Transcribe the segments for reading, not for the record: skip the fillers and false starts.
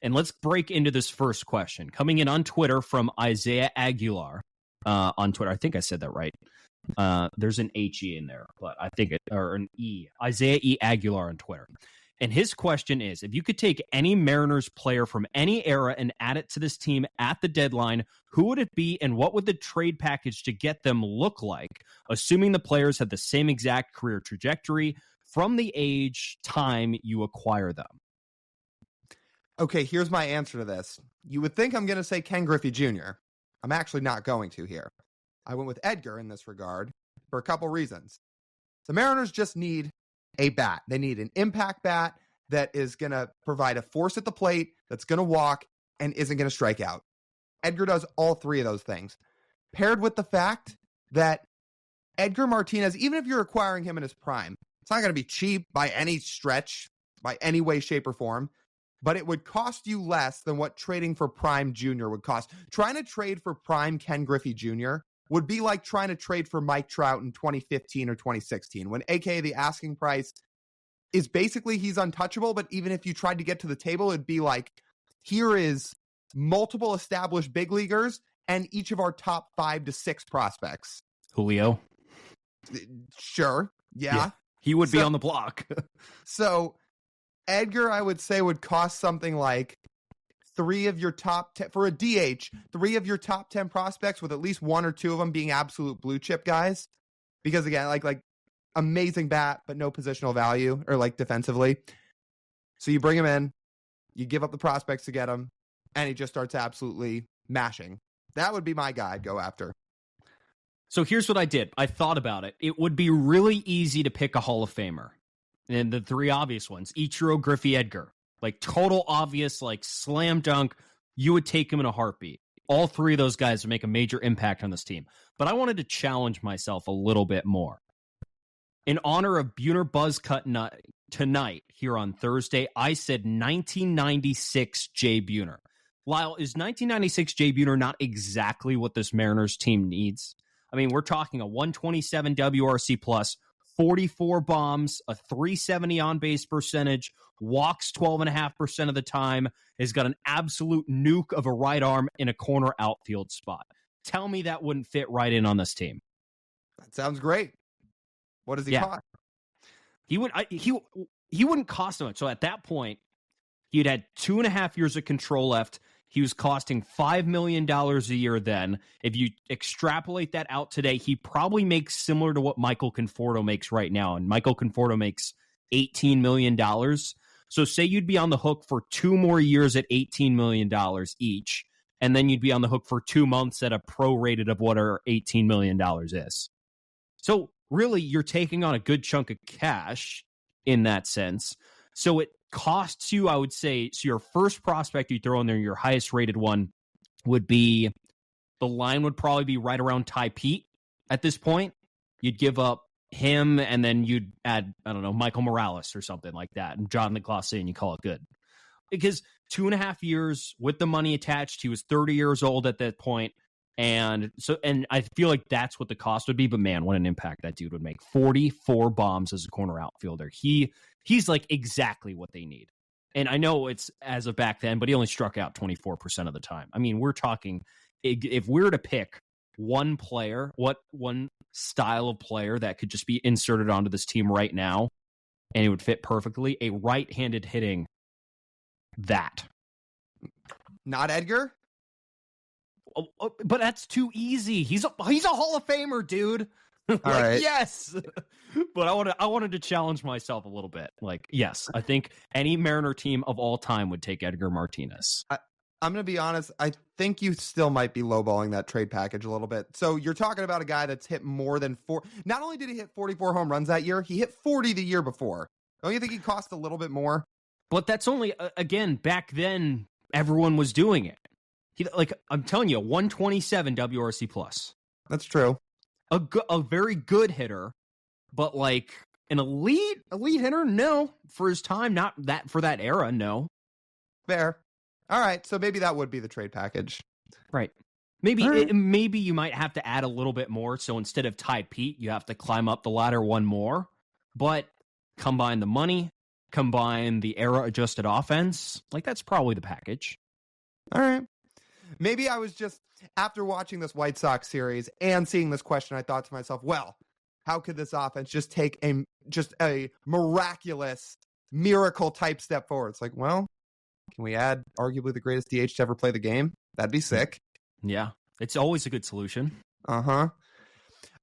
And let's break into this first question. Coming in on Twitter from Isaiah Aguilar on Twitter. I think I said that right. There's an H-E in there, but I think or an E. Isaiah E. Aguilar on Twitter. And his question is, if you could take any Mariners player from any era and add it to this team at the deadline, who would it be and what would the trade package to get them look like, assuming the players had the same exact career trajectory from the age time you acquire them? Okay, here's my answer to this. You would think I'm going to say Ken Griffey Jr. I'm actually not going to here. I went with Edgar in this regard for a couple reasons. The Mariners just need a bat. They need an impact bat that is going to provide a force at the plate, that's going to walk, and isn't going to strike out. Edgar does all three of those things. Paired with the fact that Edgar Martinez, even if you're acquiring him in his prime, it's not going to be cheap by any stretch, by any way, shape, or form, but it would cost you less than what trading for Prime Jr. would cost. Trying to trade for Prime Ken Griffey Jr. would be like trying to trade for Mike Trout in 2015 or 2016, when AKA the asking price is basically he's untouchable, but even if you tried to get to the table, it'd be like, here is multiple established big leaguers and each of our top 5 to 6 prospects. Julio? Sure. Yeah. He would be on the block. So Edgar, I would say, would cost something like 3 of your top 10 for a DH, 3 of your top 10 prospects, with at least 1 or 2 of them being absolute blue chip guys. Because again, like amazing bat, but no positional value, or like defensively. So you bring him in, you give up the prospects to get him, and he just starts absolutely mashing. That would be my guy I'd go after. So here's what I did. I thought about it. It would be really easy to pick a Hall of Famer. And the 3 obvious ones, Ichiro, Griffey, Edgar. Like total obvious, like slam dunk. You would take him in a heartbeat. All 3 of those guys would make a major impact on this team. But I wanted to challenge myself a little bit more. In honor of Buhner Buzzcut tonight here on Thursday, I said 1996 Jay Buhner. Lyle, is 1996 Jay Buhner not exactly what this Mariners team needs? I mean, we're talking a 127 WRC plus, 44 bombs, a 370 on-base percentage, walks 12.5% of the time, has got an absolute nuke of a right arm in a corner outfield spot. Tell me that wouldn't fit right in on this team. That sounds great. What does he cost? He wouldn't cost much. So at that point, he'd had 2.5 years of control left. He was costing $5 million a year then. If you extrapolate that out today, he probably makes similar to what Michael Conforto makes right now. And Michael Conforto makes $18 million. So say you'd be on the hook for 2 more years at $18 million each. And then you'd be on the hook for 2 months at a prorated of what our $18 million is. So really, you're taking on a good chunk of cash in that sense. So it costs you, I would say, so your first prospect you throw in there, your highest rated one, would be, the line would probably be right around Ty Pete at this point. You'd give up him, and then you'd add, I don't know, Michael Morales or something like that, and John Nicklaus, and you call it good. Because 2.5 years with the money attached, he was 30 years old at that point. And I feel like that's what the cost would be. But man, what an impact that dude would make. 44 bombs as a corner outfielder. He's like exactly what they need. And I know it's as of back then, but he only struck out 24% of the time. I mean, we're talking, if we were to pick one player, one style of player that could just be inserted onto this team right now, and it would fit perfectly, a right-handed hitting that. Not Edgar? But that's too easy. He's a Hall of Famer, dude. Like, all right. Yes. But I wanted to challenge myself a little bit. Like, yes, I think any Mariner team of all time would take Edgar Martinez. I'm going to be honest. I think you still might be lowballing that trade package a little bit. So you're talking about a guy that's hit more than 4. Not only did he hit 44 home runs that year, he hit 40 the year before. Don't you think he cost a little bit more? But that's only, again, back then, everyone was doing it. Like, I'm telling you, 127 WRC plus. That's true. A very good hitter, but like an elite hitter, no. For his time, not that for that era, no. Fair. All right, so maybe that would be the trade package. Right. Maybe you might have to add a little bit more. So instead of Ty Pete, you have to climb up the ladder one more. But combine the money, combine the era-adjusted offense, like that's probably the package. All right. Maybe I was just, after watching this White Sox series and seeing this question, I thought to myself, well, how could this offense just take a miraculous miracle type step forward? It's like, well, can we add arguably the greatest DH to ever play the game? That'd be sick. Yeah, it's always a good solution. Uh-huh.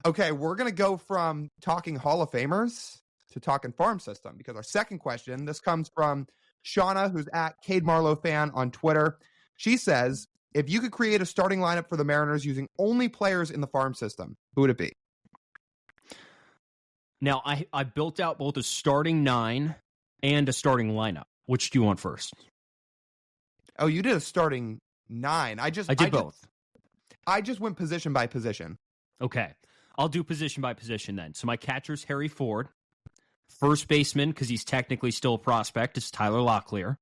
Okay, we're going to go from talking Hall of Famers to talking farm system, because our second question, this comes from Shauna, who's at Cade Marlowe fan on Twitter. She says, if you could create a starting lineup for the Mariners using only players in the farm system, who would it be? Now, I built out both a starting 9 and a starting lineup. Which do you want first? Oh, you did a starting 9. I did both. I just went position by position. Okay. I'll do position by position then. So my catcher's Harry Ford. First baseman, because he's technically still a prospect, is Tyler Locklear.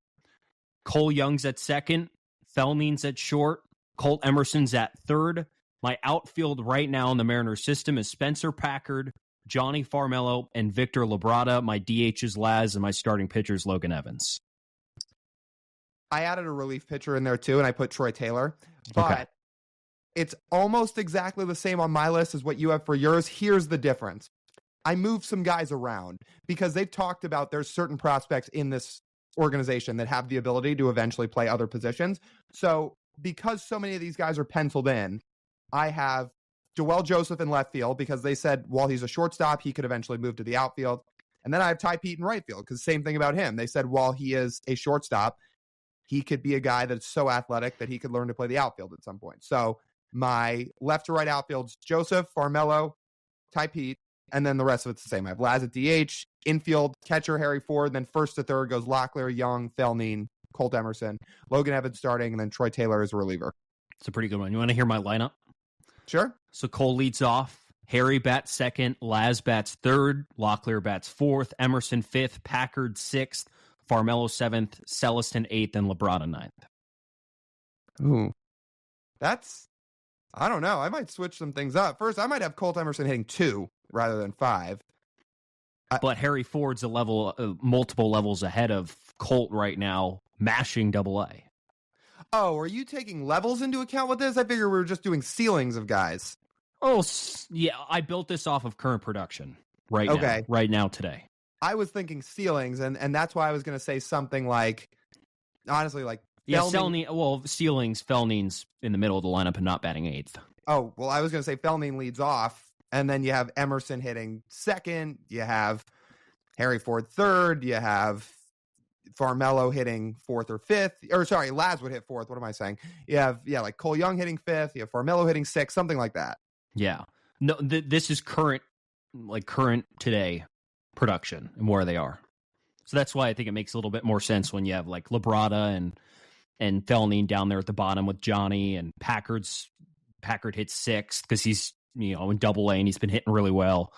Cole Young's at second. Felning's at short. Colt Emerson's at third. My outfield right now in the Mariners system is Spencer Packard, Johnny Farmello, and Victor Labrada. My DH is Laz, and my starting pitcher is Logan Evans. I added a relief pitcher in there too, and I put Troy Taylor. But it's almost exactly the same on my list as what you have for yours. Here's the difference. I moved some guys around because they've talked about there's certain prospects in this organization that have the ability to eventually play other positions. So because so many of these guys are penciled in, I have Joel Joseph in left field because they said while he's a shortstop, he could eventually move to the outfield. And then I have Ty Pete in right field because same thing about him. They said while he is a shortstop, he could be a guy that's so athletic that he could learn to play the outfield at some point. So my left to right outfield's Joseph, Farmello, Ty Pete, and then the rest of it's the same. I have Laz at DH, infield, catcher Harry Ford, then first to third goes Locklear, Young, Felnin, Colt Emerson, Logan Evans starting, and then Troy Taylor as a reliever. It's a pretty good one. You want to hear my lineup? Sure. So Cole leads off. Harry bats second. Laz bats third. Locklear bats fourth. Emerson fifth. Packard sixth. Farmello seventh. Celestin eighth. And Labrada ninth. Ooh. That's, I don't know. I might switch some things up. First, I might have Colt Emerson hitting 2 rather than 5. But Harry Ford's a level, multiple levels ahead of Colt right now, mashing AA. Oh, are you taking levels into account with this? I figure we were just doing ceilings of guys. Oh, yeah. I built this off of current production right now today. I was thinking ceilings, and that's why I was going to say something like, honestly, like, ceilings, Felnin's in the middle of the lineup and not batting 8th. Oh, well, I was going to say Felnin leads off, and then you have Emerson hitting second, you have Harry Ford third, you have Farmello hitting 4th or 5th, or sorry, Laz would hit 4th, what am I saying? You have, like Cole Young hitting 5th, you have Farmello hitting 6th, something like that. Yeah. No, this is current today production and where they are. So that's why I think it makes a little bit more sense when you have like Labrada and Felnin down there at the bottom with Johnny, and Packard hits 6th because he's, in AA and he's been hitting really well.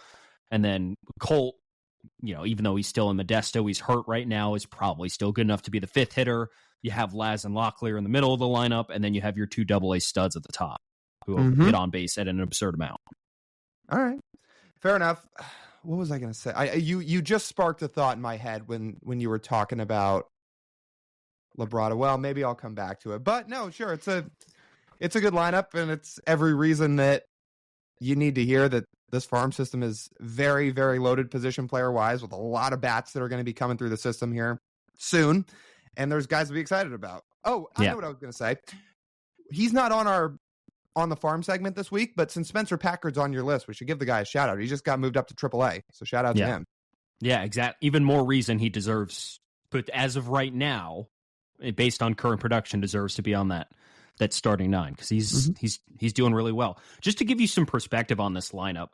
And then Colt, even though he's still in Modesto, he's hurt right now, is probably still good enough to be the 5th hitter. You have Laz and Locklear in the middle of the lineup, and then you have your 2 AA studs at the top who hit on base at an absurd amount. All right. Fair enough. What was I going to say? You just sparked a thought in my head when you were talking about Labrada. Well, maybe I'll come back to it. But no, sure, it's a good lineup, and it's every reason that you need to hear that this farm system is very, very loaded position player wise, with a lot of bats that are going to be coming through the system here soon, and there's guys to be excited about. Oh, I know what I was going to say. He's not on the farm segment this week, but since Spencer Packard's on your list, we should give the guy a shout out. He just got moved up to AAA, so shout out to him. Yeah, exactly. Even more reason he deserves, but as of right now, based on current production, deserves to be on that starting 9 because he's doing really well. Just to give you some perspective on this lineup,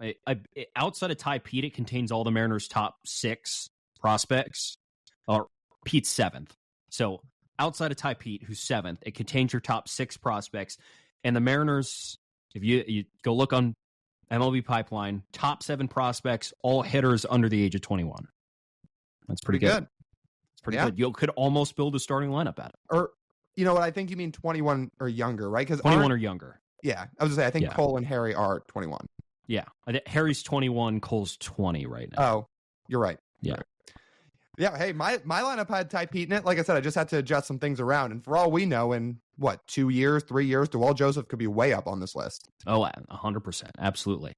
outside of Ty Pete, it contains all the Mariners' top 6 prospects. Or Pete's 7th. So outside of Ty Pete, who's 7th, it contains your top 6 prospects. And the Mariners, if you go look on MLB Pipeline, top 7 prospects, all hitters under the age of 21. That's pretty good. It's pretty good. You could almost build a starting lineup at it. Or, you know what? I think you mean 21 or younger, right? 21 or younger. Yeah. I was going to say, I think Cole and Harry are 21. Yeah. Harry's 21, Cole's 20 right now. Oh, you're right. Yeah. Yeah, hey, my lineup had Ty Pete in it. Like I said, I just had to adjust some things around. And for all we know, in what, 2 years, 3 years, Dewell Joseph could be way up on this list. Oh, 100%. Absolutely.